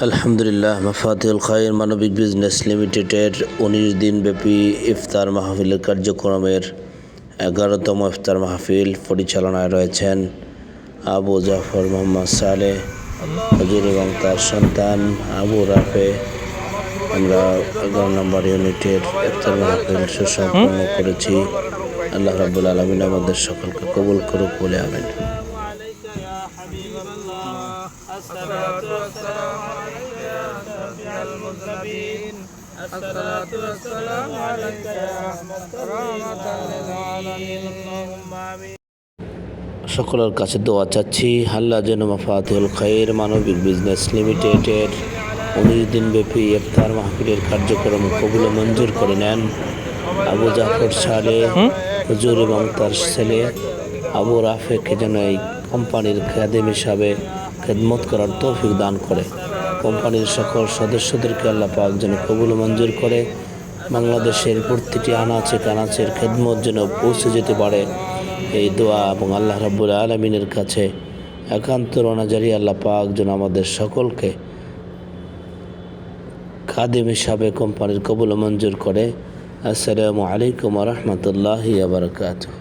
আলহামদুলিল্লাহ, মাফাতিহুল খায়র মানবিক বিজনেস লিমিটেডের 19 দিনব্যাপী ইফতার মাহফিলের কার্যক্রমের 11তম ইফতার মাহফিল পরিচালনায় রয়েছেন আবু জাফর মোহাম্মদ সালেহ হুজুর এবং তার সন্তান আবু রাফে। আমরা 11 নম্বর ইউনিটের ইফতার মাহফিল সুসম্পন্ন করেছি। আল্লাহ রাব্বুল আলামিন আমাদের সকলকে কবুল করুক বলে আমিন। الصلاة والسلام عليك يا شفيع المذنبين الصلاة والسلام عليك يا رحمة للعالمين اللهم آمين। সকলের কাছে দোয়া চাচ্ছি আল্লাহ যেন মাফাতিহুল খায়র মানবিক বিজনেস লিমিটেডের 19 দিনব্যাপী ইফতার মাহফিলের কার্যক্রম কবুল ও মঞ্জুর করে নেন। আবু জাফর সালেহ হুজুর এবং তার ছেলে আবু রাফেকে যেন এই কোম্পানির খাদেম হিসাবে খেদমত করার তৌফিক দান করে। কোম্পানির সকল সদস্যদেরকে আল্লাহ পাক যেন কবুল মঞ্জুর করে। বাংলাদেশের প্রতিটি আনাচে কানাচের খেদমত যেন পৌঁছে যেতে পারে, এই দোয়া এবং আল্লাহ রাব্বুল আলামিনের কাছে একান্ত রোনাজারি আল্লাহ পাক যেন আমাদের সকলকে খাদেম হিসাবে কোম্পানির কবুল মঞ্জুর করে। আসসালামু আলাইকুম ওয়া রাহমাতুল্লাহি ওয়া বারাকাতুহু।